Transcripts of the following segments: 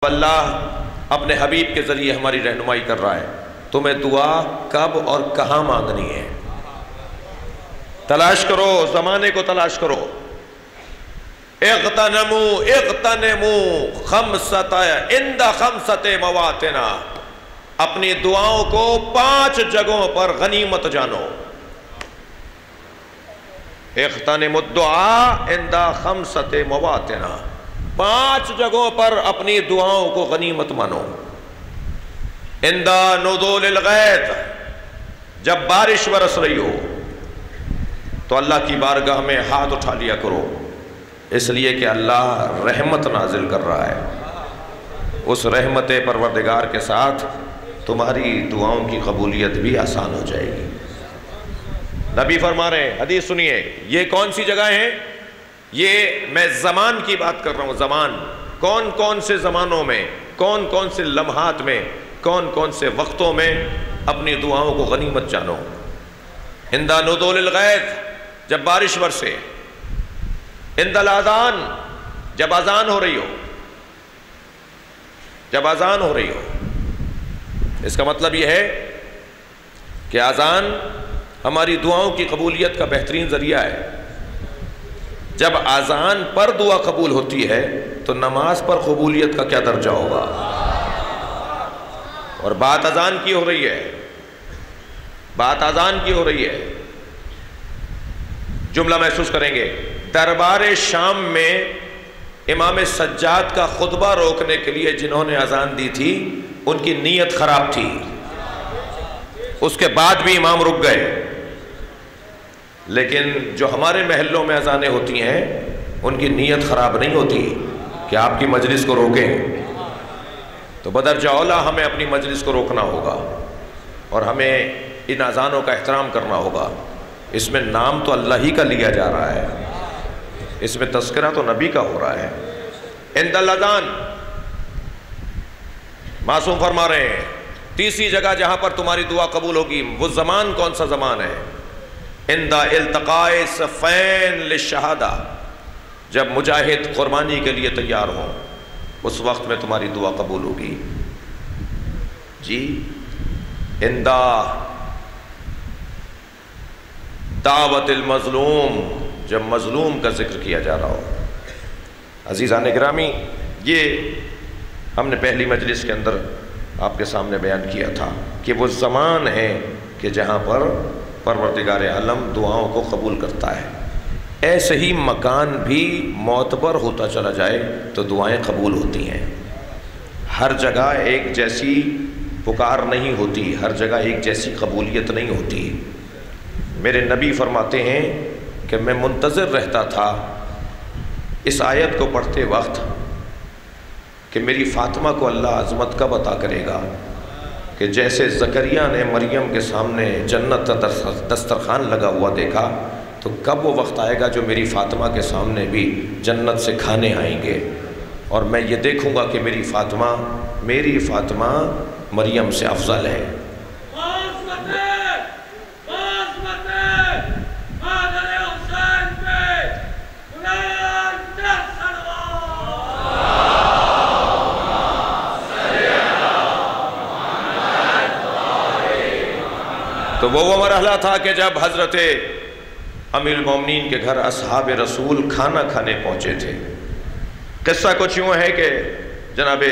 اللہ اپنے حبیب کے ذریعے ہماری رہنمائی کر رہا ہے. تمہیں دعا کب اور کہاں مانگنی ہے تلاش کرو، زمانے کو تلاش کرو. اغتنموا خمسۃ عند خمسۃ مواطن، اپنی دعاؤں کو 5 جگہوں پر غنیمت جانو. اغتنموا الدعاء عند خمسۃ مواطن، 5 جگہوں پر اپنی دعاؤں کو غنیمت مانو. عند نزول الغیث، جب بارش برس رہی ہو تو اللہ کی بارگاہ میں ہاتھ اٹھا لیا کرو، اس لیے کہ اللہ رحمت نازل کر رہا ہے. اس رحمت پروردگار کے ساتھ تمہاری دعاؤں کی قبولیت بھی آسان ہو جائے گی. نبی فرما رہے ہیں، حدیث سنیے، یہ کون سی جگہیں ہیں؟ یہ میں زمان کی بات کر رہا ہوں. زمان، کون کون سے زمانوں میں، کون کون سے لمحات میں، کون کون سے وقتوں میں اپنی دعاؤں کو غنیمت جانو. عند نزول الغیث، جب بارش برسے. عند الاذان، جب اذان ہو رہی ہو، جب اذان ہو رہی ہو. اس کا مطلب یہ ہے کہ اذان ہماری دعاؤں کی قبولیت کا بہترین ذریعہ ہے. جب اذان پر دعا قبول ہوتی ہے تو نماز پر قبولیت کا کیا درجہ ہوگا. اور بات اذان کی ہو رہی ہے، بات اذان کی ہو رہی ہے. جملہ محسوس کریں گے. دربار شام میں امام سجاد کا خطبہ روکنے کے لیے جنہوں نے اذان دی تھی ان کی نیت خراب تھی، اس کے بعد بھی امام رک گئے. لیکن جو ہمارے محلوں میں اذانیں ہوتی ہیں ان کی نیت خراب نہیں ہوتی کہ آپ کی مجلس کو روکیں. تو بدرجہ اولیٰ ہمیں اپنی مجلس کو روکنا ہوگا اور ہمیں ان اذانوں کا احترام کرنا ہوگا. اس میں نام تو اللہ ہی کا لیا جا رہا ہے، اس میں تذکرہ تو نبی کا ہو رہا ہے. عند الاذان، معصوم فرما رہے ہیں تیسری جگہ جہاں پر تمہاری دعا قبول ہوگی، وہ زمان کون سا زمان ہے؟ عند التقاء صفین للشہادہ، جب مجاہد قربانی کے لیے تیار ہوں اس وقت میں تمہاری دعا قبول ہوگی. جی، عند دعوت المظلوم، جب مظلوم کا ذکر کیا جا رہا ہو. عزیزان گرامی، یہ ہم نے پہلی مجلس کے اندر آپ کے سامنے بیان کیا تھا کہ وہ زمان ہے کہ جہاں پر پروردگار عالم دعاؤں کو قبول کرتا ہے. ایسے ہی مکان بھی معتبر ہوتا چلا جائے تو دعائیں قبول ہوتی ہیں. ہر جگہ ایک جیسی پکار نہیں ہوتی، ہر جگہ ایک جیسی قبولیت نہیں ہوتی. میرے نبی فرماتے ہیں کہ میں منتظر رہتا تھا اس آیت کو پڑھتے وقت کہ میری فاطمہ کو اللہ عظمت کب عطا کرے گا کہ جیسے زکریا نے مریم کے سامنے جنت کا دسترخوان لگا ہوا دیکھا تو کب وہ وقت آئے گا جو میری فاطمہ کے سامنے بھی جنت سے کھانے آئیں گے اور میں یہ دیکھوں گا کہ میری فاطمہ مریم سے افضل ہے. تو وہ مرحلہ تھا کہ جب حضرت امیر المومنین کے گھر اصحاب رسول کھانا کھانے پہنچے تھے. قصہ کچھ یوں ہے کہ جناب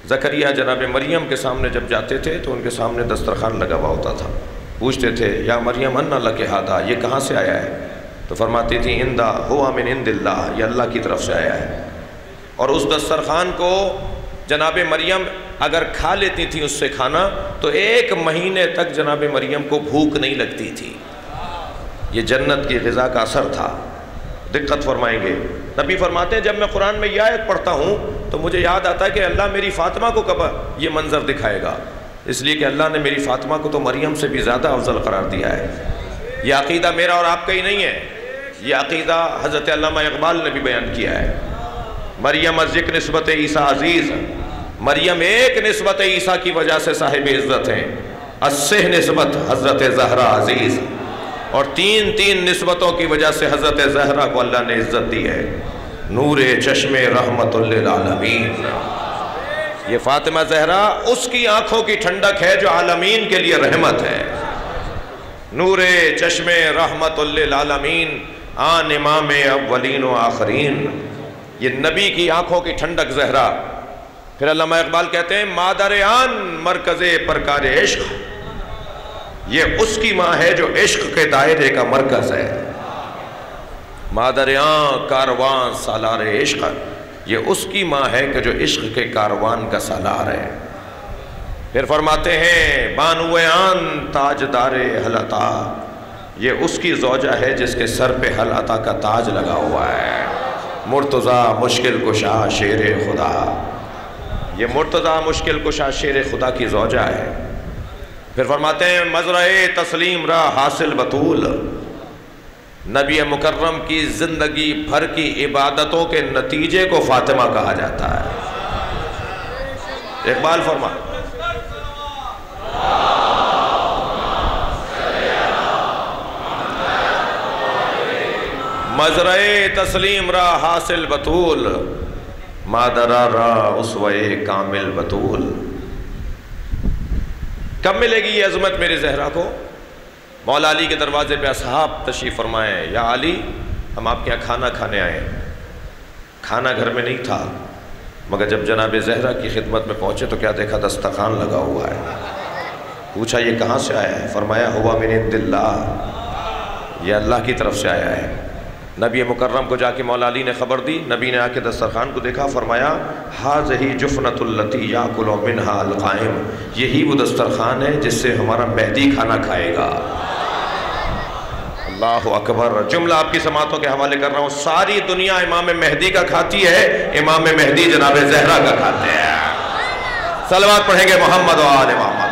زکریا جناب مریم کے سامنے جب جاتے تھے تو ان کے سامنے دسترخوان لگا ہوا ہوتا تھا. پوچھتے تھے یا مریم ان لک ھذا، یہ کہاں سے آیا ہے؟ تو فرماتی تھی اندہ ہوا من عند اللہ، یہ اللہ کی طرف سے آیا ہے. اور اس دسترخوان کو جناب مریم اگر کھا لیتی تھی اس سے کھانا تو 1 مہینے تک جناب مریم کو بھوک نہیں لگتی تھی. یہ جنت کی غذا کا اثر تھا. دقت فرمائیں گے. نبی فرماتے ہیں جب میں قرآن میں یہ آیت پڑھتا ہوں تو مجھے یاد آتا ہے کہ اللہ میری فاطمہ کو کب یہ منظر دکھائے گا، اس لیے کہ اللہ نے میری فاطمہ کو تو مریم سے بھی زیادہ افضل قرار دیا ہے. یہ عقیدہ میرا اور آپ کا ہی نہیں ہے، یہ عقیدہ حضرت علامہ اقبال نے بھی بیان کیا ہے. مریم از یک نسبت عیسیٰ عزیز، مریم ایک نسبت عیسیٰ کی وجہ سے صاحب عزت ہیں. الصح نسبت حضرت زہرا عزیز، اور 3 نسبتوں کی وجہ سے حضرت زہرا کو اللہ نے عزت دی ہے. نور چشم رحمت للعالمین، یہ فاطمہ زہرا اس کی آنکھوں کی ٹھنڈک ہے جو عالمین کے لیے رحمت ہے. نور چشم رحمت للعالمین آن امام اولین و آخرین. یہ نبی کی آنکھوں کی ٹھنڈک زہرا. پھر علامہ اقبال کہتے ہیں مادر آن مرکز پرکار عشق. یہ اس کی ماں ہے جو عشق کے دائرے کا مرکز ہے. مادر آن کاروان سالار عشق. یہ اس کی ماں ہے کہ جو عشق کے کاروان کا سالار ہے. پھر فرماتے ہیں بانو آن تاجدار حل عطا. یہ اس کی زوجہ ہے جس کے سر پہ حل عطا کا تاج لگا ہوا ہے. مرتضیٰ مشکل کشا شیر خدا. یہ مرتضیٰ مشکل کشا شیر خدا کی زوجہ ہے. پھر فرماتے ہیں مزرع تسلیم را حاصل بطول. نبی مکرم کی زندگی بھر کی عبادتوں کے نتیجے کو فاطمہ کہا جاتا ہے. اقبال فرما مزرع تسلیم را حاصل بطول مادرہ را اسوے کامل بطول. کب ملے گی یہ عظمت میرے زہرا کو؟ مولا علی کے دروازے پہ اصحاب تشریف فرمائیں یا علی ہم آپ کے یہاں کھانا کھانے آئے. کھانا گھر میں نہیں تھا مگر جب جناب زہرا کی خدمت میں پہنچے تو کیا دیکھا دسترخوان لگا ہوا ہے. پوچھا یہ کہاں سے آیا ہے؟ فرمایا ہوا من عند اللہ. یہ اللہ کی طرف سے آیا ہے. نبی مکرم کو جا کے مولا علی نے خبر دی. نبی نے آ کے دسترخوان کو دیکھا. فرمایا ھذہ جفنۃ التی یاکل منھا القائم. یہی وہ دسترخوان ہے جس سے ہمارا مہدی کھانا کھائے گا. اللہ اکبر. جملہ آپ کی سماعتوں کے حوالے کر رہا ہوں. ساری دنیا امام مہدی کا کھاتی ہے, امام مہدی جناب زہرا کا کھاتے ہیں. صلوات پڑھیں گے محمد و آل محمد.